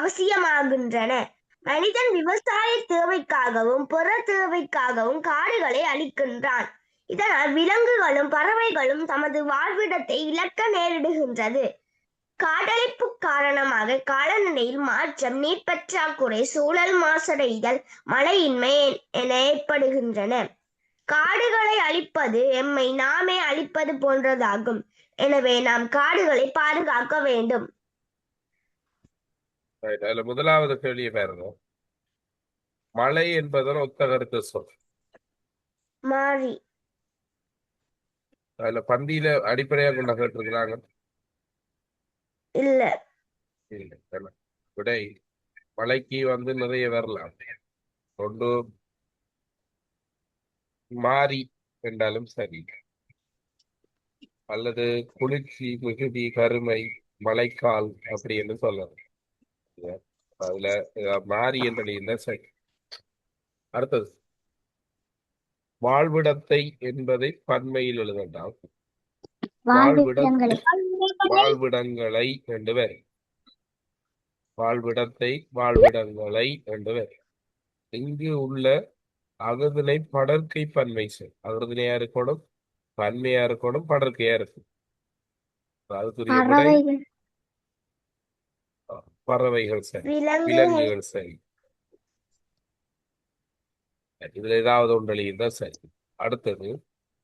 அவசியமாகின்றன. மனிதன் விவசாய தேவைக்காகவும் புற தேவைக்காகவும் காடுகளை அழிக்கின்றான். இதனால் விலங்குகளும் பறவைகளும் தமது வாழ்விடத்தை இழக்க நேரிடுகின்றது. காடழிப்பு காரணமாக காலநிலையில் மாற்றம், நீர் பற்றாக்குறை, சூழல் மாசடைதல், மழையின்மை என ஏற்படுகின்றன. காடுகளை அழிப்பது எம்மை நாமே அழிப்பது போன்றதாகும். எனவே நாம் காடுகளை பாதுகாக்க வேண்டும். அதுல முதலாவது கேள்வியை பாருங்க. மழை என்பதன் ஒத்த கருத்து சொல். மாறி. அதுல பந்தியில அடிப்படையாக கொண்ட கேட்டிருக்கிறாங்க. இல்ல விடை மழைக்கு நிறைய வரலாம். ஒன்று மாறி என்றாலும் சரி, அல்லது குளிர்ச்சி, மிகுதி, கருமை, மழைக்கால் அப்படி என்று சொல்லலாம். அதுல மாறி என்ற சரி. அடுத்தது வாழ்விடத்தை என்பதை பன்மையில் எழுதலாம். வாழ்விடங்களை என்று வேறு. வாழ்விடங்களை என்று வேறு. இங்கு உள்ள அகதினை படற்கை பன்மை சொல். அகதினையா இருக்கணும், பன்மையா இருக்கணும், படற்கையா இருக்கும். அதுக்குரிய விடை பறவைகள் சரி, விலங்குகள் சரி. இதுல ஏதாவது ஒன்றழிதான் சரி. அடுத்தது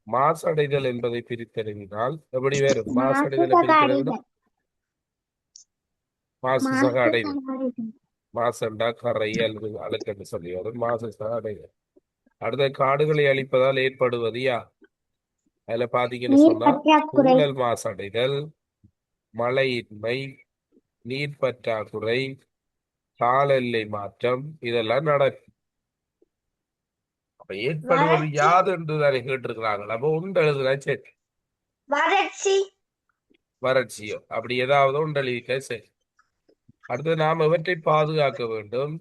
மாசடைதல் என்பதை பிரித்தறிந்தால் எப்படி வேறு? மாசடைதலை பிரித்தறிந்தால் மாசு சக அடைதல். மாசண்டா கரை அல்லது அழுக்கென்று சொல்லி வரும். மாசு சக அடைதல். அடுத்த காடுகளை அழிப்பதால் ஏற்படுவது யார்? அதுல பாத்தீங்கன்னு சொன்னா சூழல் மாசடைதல், மழையின்மை, நீர் பற்றாக்குறை, காலநிலை மாற்றம் இதெல்லாம் நடக்கும். அப்ப ஏற்படுவது யாது என்று தானே கேட்டிருக்கிறாங்க. அப்ப ஒன்று எழுதுனா சரி. வறட்சியோ அப்படி ஏதாவது ஒன்று எழுதிக்க சரி. அடுத்து நாம் இவற்றை பாதுகாக்க வேண்டும்.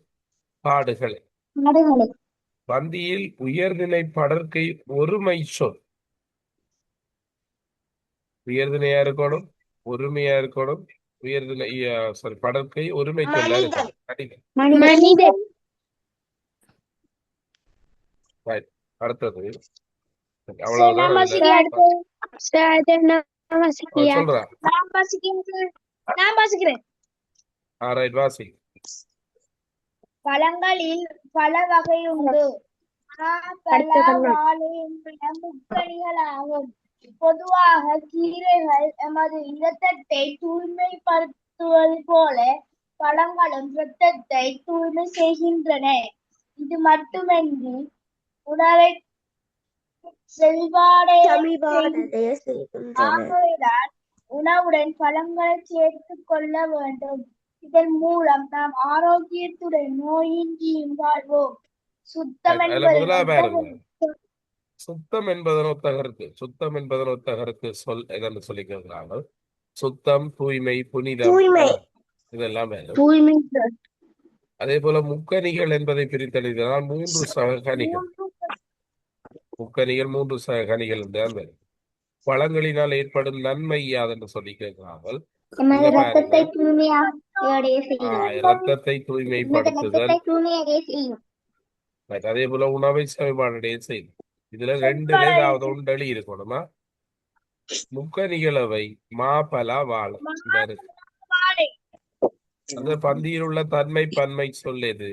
காடுகளை. பந்தியில் உயர்திணை படற்கை ஒருமை சொல். உயர்திணையா இருக்கணும், ஒருமையா இருக்கணும். உயர்திணை படற்கை ஒருமை சொல்ல இருக்கணும். அடுத்தது அவ்வளவுதான். பழங்களில் பல வகை உண்டு. முக்கணிகளாகும். பொதுவாக கீரைகள் எமது இரத்தத்தை தூய்மைப்படுத்துவது போல பழங்களும் இரத்தத்தை தூய்மை செய்கின்றன. இது மட்டுமின்றி உணவை ஆகவேதான் உணவுடன் பழங்களை சேர்த்துக் கொள்ள வேண்டும். இதன் மூலம் நாம் ஆரோக்கியத்துடன் நோயின்றியும் வாழ்வோம். சுத்தம் என்பதன் ஒத்த கருத்து சொல் எதென்று சொல்லிக்கிறார்கள். சுத்தம், தூய்மை, புனிதம் இதெல்லாம் வேணும். அதே போல முக்கணிகள் என்பதை பிரித்தெழுதினால் 3 சக கனிகள். முக்கணிகள் 3 சக கனிகள் தான் வேணும். பழங்களினால் ஏற்படும் நன்மை யாதென்று சொல்லி கேட்கிறார்கள். இரத்தத்தை தூய்மைப்படுத்துதல். அதே போல உணவை செவிப்பாடைய செய்யும். இதுல 2 ஏதாவது ஒன்றி இருக்கணுமா? முக்கணிகளவை மாபலா வாழை. அந்த பந்தியில் உள்ள தன்மை பன்மை சொல்லேது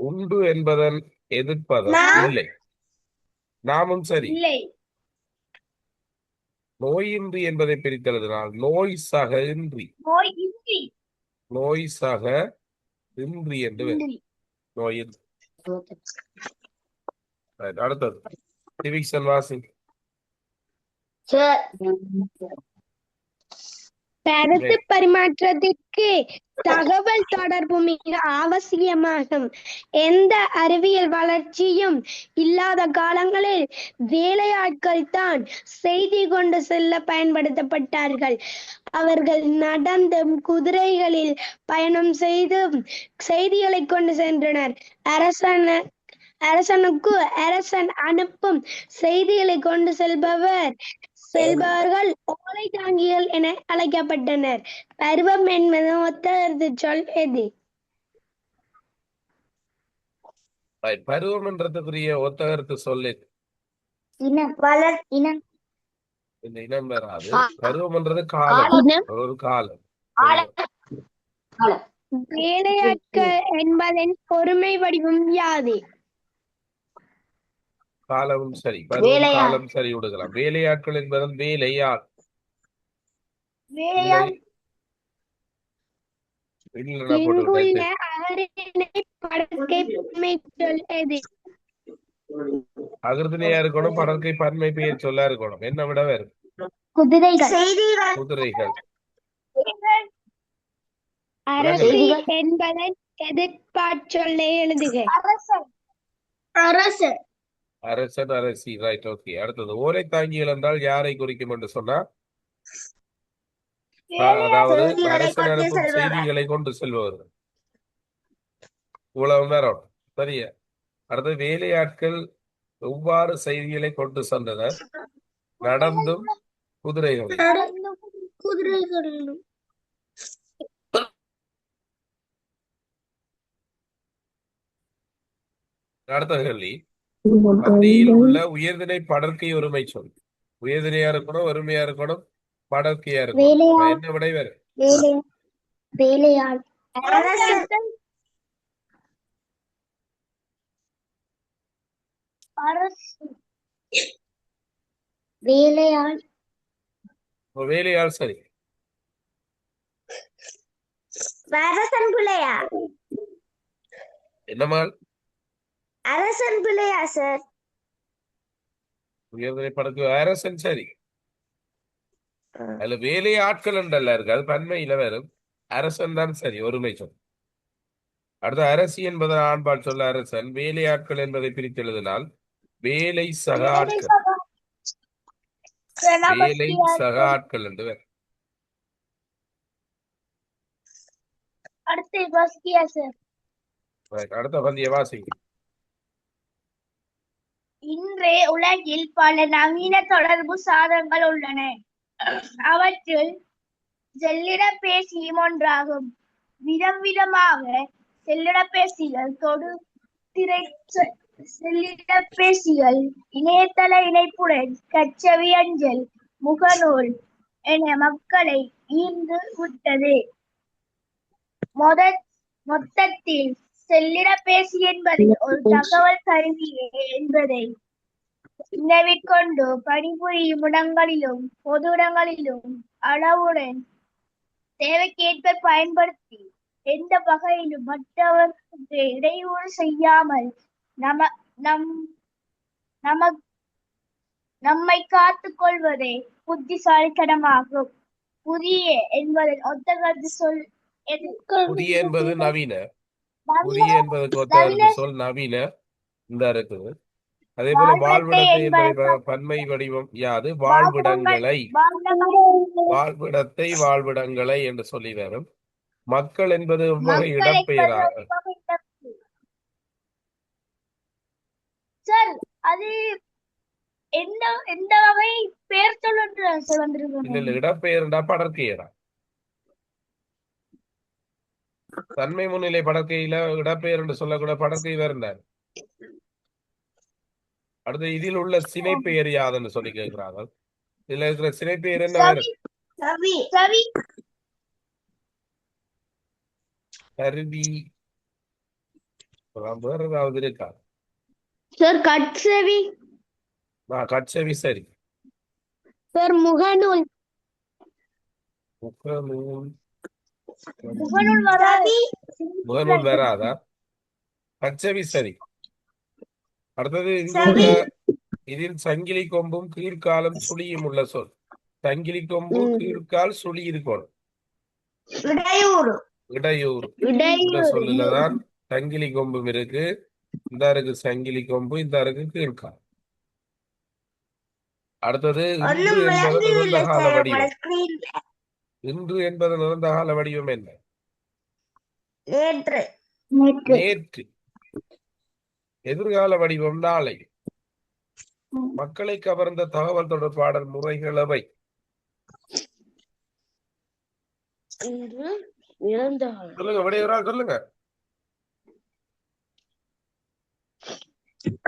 உண்டு என்பதன் எதிர்ப்பதம் இல்லை. நாமும் சரி. நோயின்றி என்பதை பிரித்தெழுதினால் நோய் சக இன்றி. நோய் சக இன்றி என்று நோயின். அடுத்தது டிவிஷன் வாசிங். கருத்து பரிமாற்றத்திற்கு தகவல் தொடர்பு மிக அவசியமாகும். எந்த அறிவியல் வளர்ச்சியும் இல்லாத காலங்களில் வேலையாட்கள் தான் செய்தி கொண்டு செல்ல பயன்படுத்தப்பட்டார்கள். அவர்கள் நடந்தும் குதிரைகளில் பயணம் செய்தும் செய்திகளை கொண்டு சென்றனர். அரசனுக்கு அரசன் அனுப்பும் செய்திகளை கொண்டு செல்பவர் செல்பவர்கள் ஓலை தாங்கிகள் என அழைக்கப்பட்டனர். பருவம் என்பது ஒத்த சொல் எது? Right. பருவம் என்றதுக்குரிய ஒத்தகருக்கு சொல்லு. இந்த இனம் வராது. பருவம் என்றது காலம், ஒரு காலம். வேலையாட்கள் என்பதன் ஒருமை வடிவம் யாது? காலமும் சரி, பருவம் காலம் சரி விடுக்கலாம். வேலையாட்கள் என்பதன் வேலையாள். இங்குள்ள அகரிணை படர்க்கை பன்மை சொல் எது? அகிர்தினையா இருக்கணும், படர்க்கை பன்மை பெயர் சொல்லா இருக்கணும். என்ன விட வேறு? குதிரைகள். அரசி என்பதன் எதிர்பார்ச்சொல்லை எழுதுக. அரசன், அரசி. Right, okay. அடுத்தது ஓலை தாங்கிகள் என்றால் யாரை குறிக்கும் என்று சொன்னா, அதாவது அரசன் அனுப்பும் செய்திகளை கொண்டு செல்பவர்கள். இவ்வளவு நேரம் சரியா? அடுத்து வேலையாட்கள் எவ்வாறு செய்திகளை கொண்டு சென்றனர்? நடந்தும் குதிரைகள். அடுத்த கேள்வி, பந்தியில் உள்ள உயர்திணை படர்க்கை ஒருமை சொல். உயர்திணையா இருக்கணும், ஒருமையா இருக்கணும், படர்க்கையா இருக்கணும். என்ன விடை வேறு? வேலையாள் சரி. அரசன் பிள்ளையா? என்னமால்? அரசன் பிள்ளையா சார்? உயர்திணை படர்க்கை அரசன் சரி. அதுல வேலை ஆட்கள் என்றல்ல இருக்கு, அது பன்மையில வரும். அரசன் தான் சரி, ஒருமை சொல். அடுத்த அரசி என்பது ஆண்பால் சொல்ல அரசன். வேலை ஆட்கள் என்பதை பிரித்து எழுதினால் வேலை சக ஆட்கள். வேலை சக ஆட்கள் என்று வேறு. அடுத்த பந்திய வாசிங்க. இன்றைய உலகில் பல நவீன தொடர்பு சாதனங்கள் உள்ளன. அவற்றில் செல்லிடப்பேசியும் ஒன்றாகும். விதம் விதமாக செல்லிடப்பேசிகள், தொடுதிரை செல்லிடப்பேசிகள், இணையதள இணைப்புடன் கச்சவி அஞ்சல், முகநூல் என மக்களை ஈர்த்து விட்டது. மொத்தத்தில் செல்லிடப்பேசி என்பது ஒரு தகவல் கருவியே என்பதை நினைவிற்கொண்டு பணிபுரியும் இடங்களிலும் பொது இடங்களிலும் அளவுடன் தேவைக்கேற்ப பயன்படுத்தி எந்த வகையிலும் மற்றவர்களுக்கு இடையூறு செய்யாமல் நம்மை காத்துக் கொள்வதே புத்திசாலித்தனமாகும். புதிய என்பதன் ஒத்தகருத்து சொல் எது? புதிய என்பது நவீன. புதிய என்பதற்கு ஒத்தகருத்து சொல் நவீன. இந்த இருக்குது. அதே போல வாழ்விடத்தை என்பதை பன்மை வடிவம் யாது? வாழ்விடங்களை. வாழ்விடத்தை வாழ்விடங்களை என்று சொல்லி வரும். மக்கள் என்பது வகை இடம்பெயராக. சார், அது எந்த வகை பெயர் சொல்லுங்க. இல்ல, இடம்பெயர்ண்டா படற்கையரா. தன்மை முன்னிலை படற்கையில இடம்பெயர் என்று சொல்லக்கூட படற்கை வேறுண்டார். அடுத்து இதில் உள்ள சினை பெயர் யாதுன்னு சொல்லி கேட்கிறார்கள். இதுல இருக்கிற சினை பெயர் என்ன வேறு? கருவி. வேற ஏதாவது இருக்கா சார்? கட்செவி. கட்செவி சரி. சார் முகநூல். முகநூல் வராதா? கட்செவி சரி. அடுத்தது இதில் சங்கிலி கொம்பும் கீழ்காலம் சுழியும் உள்ள சொல். சங்கிலி கொம்பு, கீழ்கால், சுழி இருக்கணும். இடையூறு. இந்த சொல்லுலதான் சங்கிலி கொம்பும் இருக்கு. இந்த இருக்கு சங்கிலி கொம்பு, இந்த இருக்கு கீழ்கால். அடுத்தது இன்று என்பது நிரந்த கால வடிவம். இன்று என்பது நிரந்த கால வடிவம் என்ன? நேற்று. எதிர்கால வடிவம் நாளை. மக்களை கவர்ந்த தகவல் தொடர்பாடல் முறைகள் அவை. சொல்லுங்க, விடையவரால் சொல்லுங்க.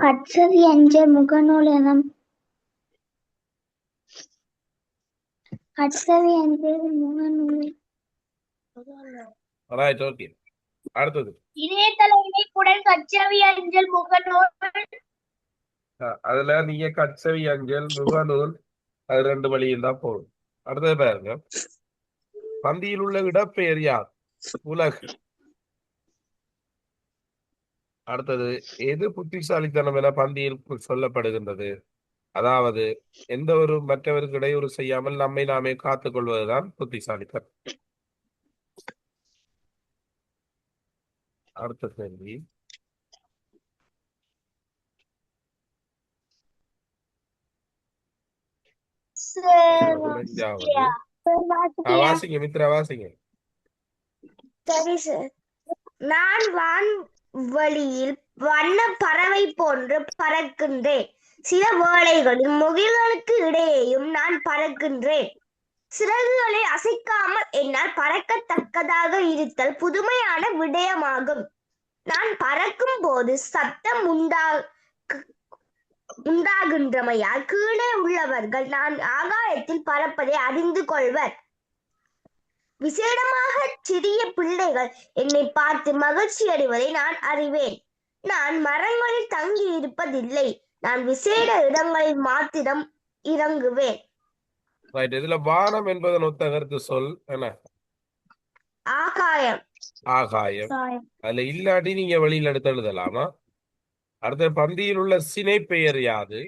கட்சவி அஞ்சல் முகநூல் எனும் கட்சவி அஞ்சல் முகநூல் ரைட், ஓகே. அடுத்தது இணையதள இணைப்புடன் கச்சவி அஞ்சல் முகநூல். அதுல நீங்க கட்சவி அஞ்சல் முகநூல் அது 2 வழியும் தான் போகும். அடுத்தது பாருங்க, பந்தியில் உள்ள இடப்பெயர் யார்? உலகு. அடுத்தது எது புத்திசாலித்தனம் என பந்தியில் சொல்லப்படுகின்றது? அதாவது எந்த ஒரு மற்றவருக்கு இடையூறு செய்யாமல் நம்மை நாமே காத்துக் கொள்வதுதான் புத்திசாலித்தனம். அடுத்த கேள்வி, வாசிங்க மித்ரா, வாசிங்க. சரி சார். நான் வான்வெளியில் வண்ண பறவை போன்று பறக்கின்றேன். சில வேளைகளில் முகில்களுக்கு இடையேயும் நான் பறக்கின்றேன். சிறகுகளை அசைக்காமல் என்னால் பறக்கத்தக்கதாக இருத்தல் புதுமையான விடயமாகும். நான் பறக்கும் போது சத்தம் உண்டாகின்றமையால் கீழே உள்ளவர்கள் நான் ஆகாயத்தில் பறப்பதை அறிந்து கொள்வர். விசேடமாக சிறிய பிள்ளைகள் என்னை பார்த்து மகிழ்ச்சி அடைவதை நான் அறிவேன். நான் மரங்களில் தங்கி இருப்பதில்லை. நான் விசேட இடங்களில் மாத்திரம் இறங்குவேன். இதுல வானம் என்பதன் ஒத்த கருத்து சொல் என்ன? ஆகாயம். ஆகாயம். அதுல இல்லாட்டி நீங்க வெளியில எடுத்து எழுதலாமா? அடுத்த பந்தியில் உள்ள சினை பெயர் யாது?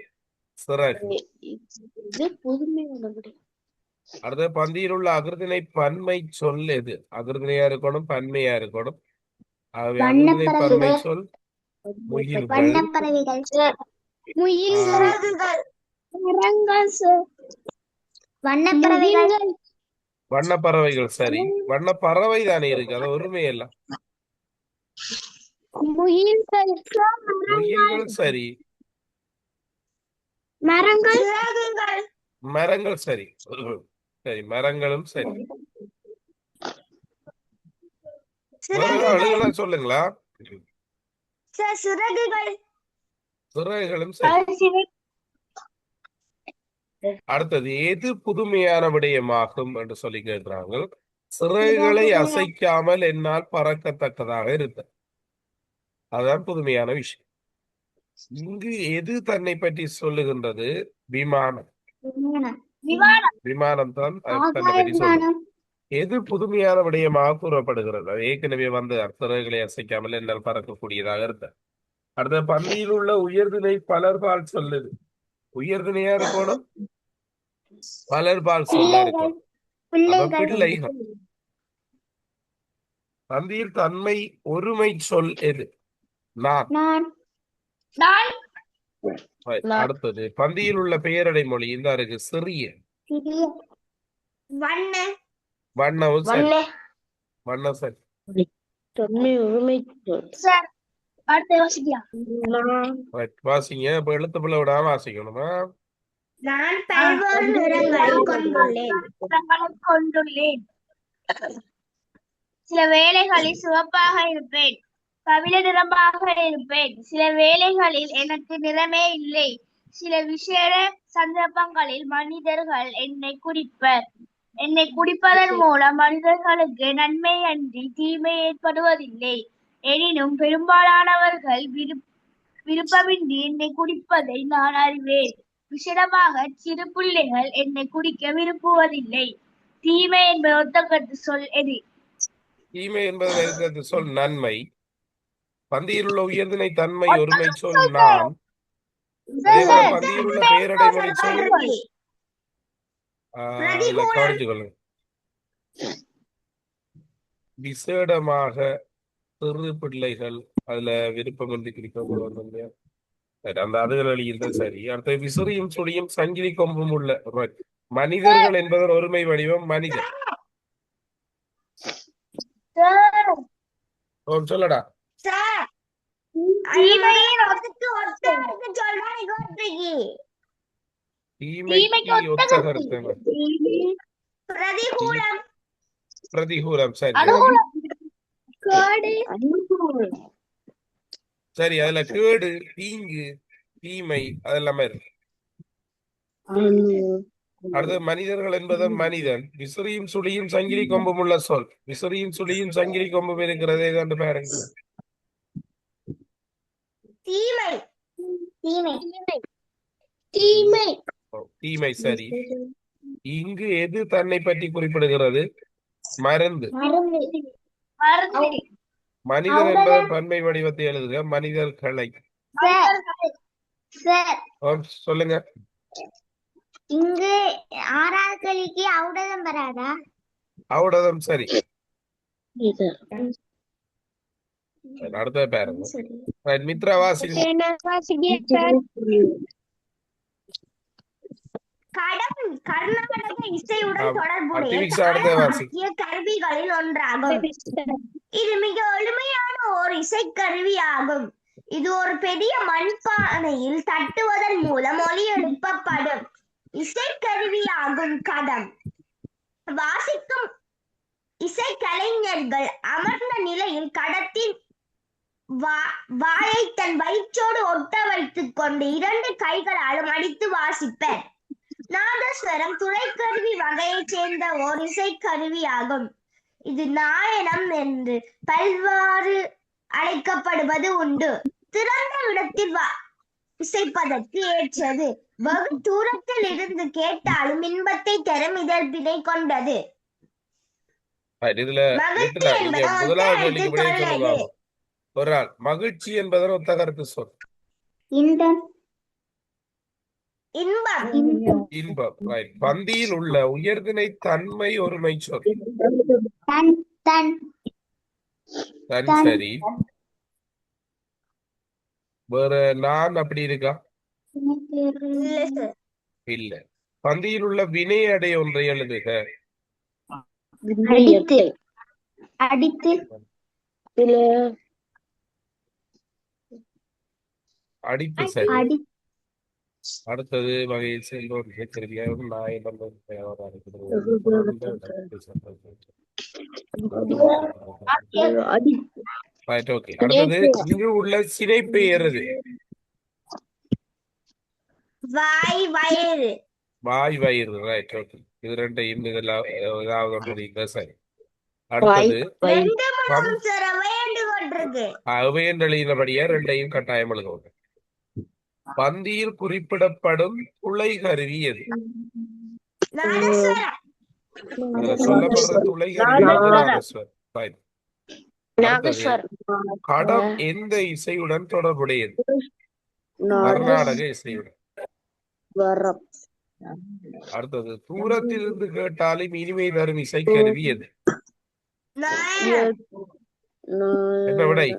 சிறகு. அடுத்த பந்தியில் உள்ள அகிருதினை பன்மை சொல் எது? அகிருதினையா இருக்கணும், பன்மையா இருக்கணும். ஆகவே அகிருதினை பன்மை சொல் முகில்கள். வண்ணப்பறவைகள். சரி, வண்ணப்பறவை தானே இருக்கு, அது ஒருமையெல்லாம். முகில்கள். சரி, மரங்கள். சரி சரி, மரங்களும் சரி. சொல்லுங்களா? சிறகுகளும் சரி. அடுத்தது எது புதுமையான விடயமாகும் என்று சொல்லி கேட்கிறாங்க. சிறகுகளை அசைக்காமல் என்னால் பறக்கத்தக்கதாக இருக்க, அதுதான் புதுமையான விஷயம். இங்கு எது தன்னை பற்றி சொல்லுகின்றது? விமானம். விமானம் தான் தன்னை பற்றி சொல்லுது. எது புதுமையான விடயமாக கூறப்படுகிறது? அது ஏற்கனவே வந்து சிறகுகளை அசைக்காமல் என்னால் பறக்கக்கூடியதாக இருந்த. அடுத்த பந்தியில் உள்ள உயர்திணை பலர்பால் சொல்லுது. உயர்திணையா இருக்கணும், பலர்பால் சொல்ல இருக்கணும். பிள்ளைகள். பந்தியில் தன்மை ஒருமை சொல் எது? நான். அடுத்தது பந்தியில் உள்ள பெயரடை மொழி இந்த இருக்கு. சிறிய. வண்ணம். சரி. வண்ணம் சரி. வாசிங்க. இப்ப எழுத்து பிள்ளை விடாம வாசிக்கணுமா? நான் பல்வேறு நிறங்களை கொண்டுள்ளேன். சில வேளைகளில் சிவப்பாக இருப்பேன், கவிழ நிறமாக இருப்பேன். சில வேளைகளில் எனக்கு நிறமே இல்லை. சில விசேட சந்தர்ப்பங்களில் மனிதர்கள் என்னை குடிப்பர். என்னை குடிப்பதன் மூலம் மனிதர்களுக்கு நன்மை அன்றி தீமை ஏற்படுவதில்லை. எனினும் பெரும்பாலானவர்கள் விருப்பமின்றி என்னை குடிப்பதை நான் அறிவேன். விசேடமாக சிறு பிள்ளைகள் என்னை குடிக்க விரும்புவதில்லை. தீமை என்பது ஒத்த கருத்து சொல் எது? தீமை என்பதில் இருக்கிறது சொல் நன்மை. பந்தியில் உள்ள உயர்திணை தன்மை ஒருமை சொல் நான். பந்தியில் உள்ள பெயரடை மொழி சொல் கவனிச்சுக்கொள்ளுங்க. விசேடமாக சிறு பிள்ளைகள் அதுல விருப்பமின்றி குடிக்க அந்த அதுகள் அழியிருந்தது. சரி. அடுத்த விசிறியும் சுழியும் சங்கிலி கொம்பும் உள்ள மனிதர்கள் என்பதன் ஒருமை வடிவம் மனிதர். சொல்லடா. தீமையின் அதுக்கு ஒத்த கருத்து சொல்றான் கோட்டைக்கு. தீமைக்கு ஒத்த கருத்து என்ன? பிரதிகூலம். பிரதிகூலம். சரி அனுகூலம். சரி, அதுல கேடு, தீங்கு, தீமை அதெல்லாமே இருக்கு. அடுத்து மனிதர்கள் என்பதன் மனிதன் விசிறியும் சுழியும் சங்கிலி கொம்பும் உள்ள சொல். விசிறியும் சுழியும் சங்கிலி கொம்பும் இருக்கிறதே கண்டு பாருங்க. தீமை. தீமை. சரி, இங்கு எது தன்னை பற்றி குறிப்பிடுகிறது? மருந்து. மனிதன் என்பதன் பன்மை வடிவத்தை எழுதுக. மனிதர்களை. சொல்லுங்க. இங்கு 6வது கேள்விக்கு ஔடதம் வராதா? ஔடதம். சரி, அடுத்த பாருங்க. மித்ரா வாசிங்க. கடம் கர்நாடக இசையுடன் அடுத்த தொடர்புடைய வாசி. முக்கிய கருவிகளில் ஒன்றாகும். இது மிக எளிமையான ஓர் இசைக்கருவியாகும். இது ஒரு பெரிய மண்பானையில் தட்டுவதன் மூலம் ஒலி எழுப்பப்படும் இசைக்கருவியாகும். கடம் வாசிக்கும் இசைக்கலைஞர்கள் அமர்ந்த நிலையில் கடத்தின் வாயை தன் வயிற்றோடு ஒட்ட வைத்துக் கொண்டு 2 கைகளாலும் அடித்து வாசிப்பர். நாதஸ்வரம் துளைக்கருவி வகையைச் சேர்ந்த ஓர் இசைக்கருவியாகும். இது நாயனம் என்று பல்வாறு அழைக்கப்படுவது உண்டு. திறந்த இடத்தில் இசைப்பதற்கு ஏற்றது. வெகு தூரத்தில் இருந்து கேட்டாலும் இன்பத்தை தரும் இதழ்பினை கொண்டது. இதுல முதலாவது கேள்விக்கு விடை சொல்லுவாங்க. ஒரு ஆள் மகிழ்ச்சி என்பதன் ஒத்த கருத்து சொல். இன்பம். பந்தியில் உள்ள உயர்திணை தன்மை ஒருமை சொல். தன். சரி, வேற நான் அப்படி இருக்கா? இல்ல. பந்தியில் உள்ள வினை அடை ஒன்றை எழுதுக. அடித்து. சரி, அடுத்தது வகையில் செல்வோர் மிகச்சரியாகும் நாயனம். அடுத்தது இங்கு உள்ள சினைப்பெயர் எது? வாய் வயிறு. வாய் வயிறு. ரைட். ஓகே, இது ரெண்டையும் இதெல்லாம் சரி. அடுத்தது அவையண்டலினபடியா ரெண்டையும் கட்டாயம் எழுதுவோம். பந்தியில் குறிப்பிடப்படும் துளை கருவி எது? சொல்லப்படுற துளை கருவி நாதஸ்வரம். கடம் எந்த இசையுடன் தொடர்புடையது? கர்நாடக இசையுடன். அடுத்தது தூரத்தில் இருந்து கேட்டாலும் இனிமை தரும் இசைக்கருவி எது? என்ன விடை?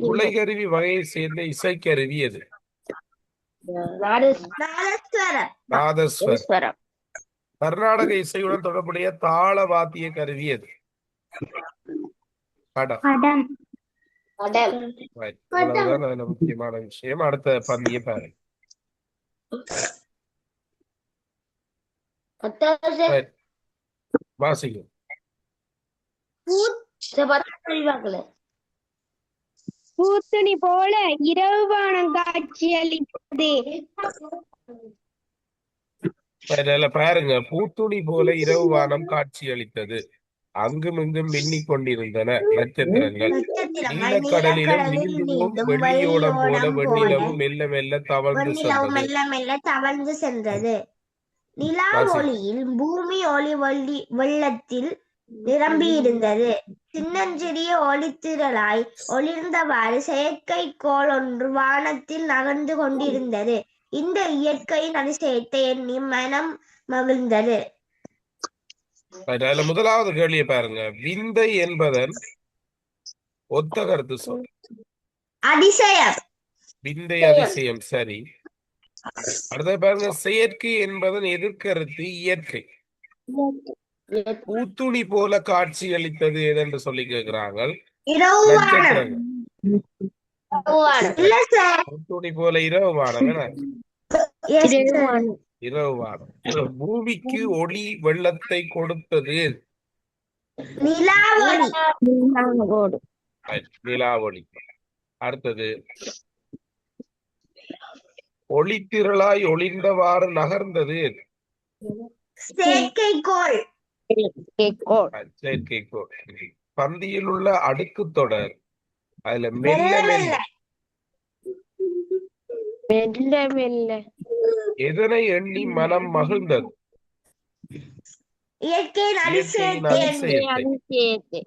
துளைக்கருவி வகையை சேர்ந்த இசைக்கருவி எது? நாதஸ்வரம். கர்நாடக இசையுடன் தொடர்புடைய தாள வாத்திய கருவி எது? கடம். முக்கியமான விஷயம். அடுத்த பந்திய பாருங்க. வாசிங்க. பூத்துணி போல இரவு வானம் காட்சி அளித்தது. பாருங்க, பூத்துணி போல இரவு வானம் காட்சி அளித்தது. அங்கும் இங்கும் மின்னிக் கொண்டிருந்தன நட்சத்திரங்கள். நீலக்கடலிலும் நீந்தும் வெள்ளியோடம் போல வெண்ணிலவும் மெல்ல மெல்ல தவழ்ந்து சென்றது. நிலா ஒளியில் பூமி ஒளி வெள்ளத்தில் நிரம்பி இருந்தது. சின்னஞ்சிறிய ஒளித்திரளாய் ஒளிர்ந்தவாறு செயற்கை கோள் ஒன்று வானத்தில் நகர்ந்து கொண்டிருந்தது. இந்த இயற்கையின் அதிசயத்தை எண்ணி மனம் மகிழ்ந்தது. முதலாவது கேள்வியை பாருங்க. விந்தை என்பதன் ஒத்த கருத்து சொல். அதிசயம். விந்தை அதிசயம். சரி, அடுத்த பாருங்க. செயற்கை என்பதன் எதிர்கருத்து இயற்கை. பூத்துணி போல காட்சி அளித்தது எதென்று சொல்லி கேட்கிறாங்க. இரவு வானம். நட்சத்திரங்கள். இல்ல சார். பூத்துணி போல இரவு வானம் என்ன? Yes, sir. இரவு வானம். பூமிக்கு ஒளி வெள்ளத்தை கொடுத்தது நிலாவொளி. நிலாவொளி. அடுத்தது, ஒளித்திரளாய் ஒளிந்தவாறு நகர்ந்தது செயற்கைக்கோள். செயற்கைக்கோள். பந்தியில் உள்ள அடுக்கு தொடர் அதுல மெல்ல மெல்ல எதனை எண்ணி மனம் மகிழ்ந்தது? இயற்கையின் இயற்கையின் அதிசயத்தை. அதிசயத்தை.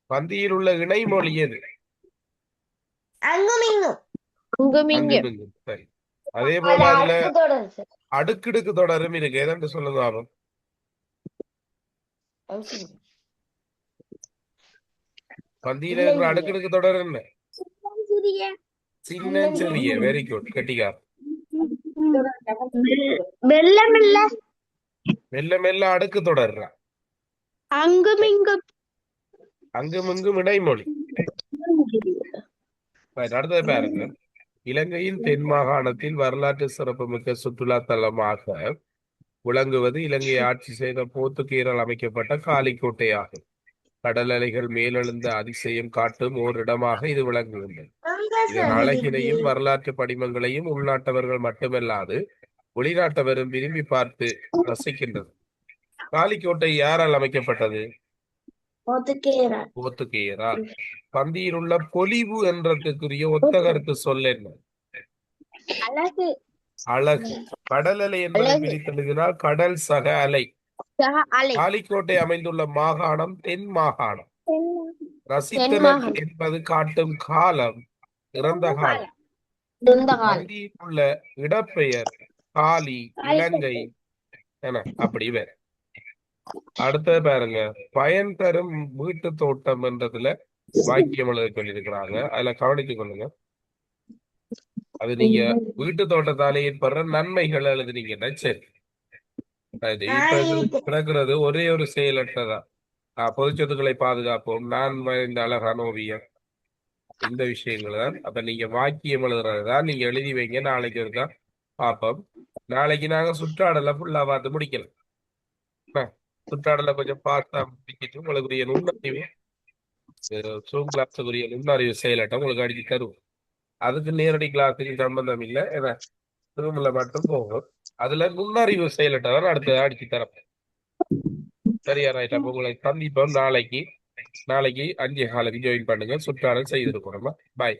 பந்தியில் உள்ள இணைமொழி எது? அங்கும் இங்கும். அங்குமிங்கும். சரி. அதே போல அதுல அடுக்கிடுக்கு தொடரும் இருக்கு. எதென்று சொல்லுங்க ஆகும்? பந்தியில இருக்கிற அடுக்கிடுக்கு தொடர் என்ன? சின்னஞ்சிறிய. Very good. கெட்டிக்கார். மெல்ல மெல்ல மெல்ல மெல்ல அடுக்கு தொடர். அங்கும் இங்கும். அங்குமிங்கும் இடைமொழி. Right. அடுத்தது பாருங்க. இலங்கையின் தென் மாகாணத்தில் வரலாற்று சிறப்புமிக்க சுற்றுலா தலமாக விளங்குவது இலங்கையை ஆட்சி செய்த போர்த்துகீயரால் அமைக்கப்பட்ட காலிக்கோட்டையாகும். கடல் அலைகள் மேலெழுந்த அதிசயம் காட்டும் ஓரிடமாக இது விளங்குகின்றது. இதன் அழகினையும் வரலாற்று படிமங்களையும் உள்நாட்டவர்கள் மட்டுமல்லாது வெளிநாட்டவரும் விரும்பி பார்த்து ரசிக்கின்றது. காலிக்கோட்டை யாரால் அமைக்கப்பட்டது? போர்த்துகீயரால். பந்தியில் உள்ள பொலிவு என்றதுக்குரிய ஒத்த கருத்து சொல் என்ன? அழகு. கடல் அலை என்பதை பிரித்தெழுதினால் கடல் சக அலை. காலிக்கோட்டை அமைந்துள்ள மாகாணம் தென் மாகாணம். ரசித்தனர் என்பது காட்டும் காலம் இறந்த காலம். பந்தியில் உள்ள இடப்பெயர் காலி, இலங்கை என அப்படி வேற. அடுத்தது பாருங்க. பயன் தரும் வீட்டு தோட்டம் என்றதுல வாக்கியம் எழுத சொல்லியிருக்கிறாங்க. அதுல கவனித்துக் கொள்ளுங்க. அது நீங்க வீட்டு தோட்டத்தாலே ஏற்படுற நன்மைகள் எழுதுனீங்கன்னா சரி. இப்ப கிடக்கிறது ஒரே ஒரு செயலற்றதான். பொது சொத்துக்களை பாதுகாப்போம், நான் இந்த அழகான ஓவியம், இந்த விஷயங்கள் தான். அப்ப நீங்க வாக்கியம் எழுதுறதுதான் நீங்க எழுதி வைங்க. நாளைக்கு இருக்கா பாப்போம். நாளைக்கு நாங்க சுற்றாடல ஃபுல்லா பார்த்து முடிக்கலாம். சுற்றாடல கொஞ்சம் பார்த்தா முடிக்கிட்டு உங்களுக்குரிய நுண்ணறிவு சூம் கிளாஸுக்குரிய நுண்ணறிவு செயலட்டம் உங்களுக்கு அடிச்சு தருவோம். அதுக்கு நேரடி கிளாஸுக்கு சம்பந்தம் இல்லை. ஏன்னா ரூம்ல மட்டும் போகும். அதுல நுண்ணறிவு செயலட்டம் தான் அடுத்து அடிச்சு தரப்போம். சரியா? ரைட். அப்ப உங்களை சந்திப்போம் நாளைக்கு 5:15 ஜாயின் பண்ணுங்க. சுற்றாடல் செய்திருக்கோம். பாய்.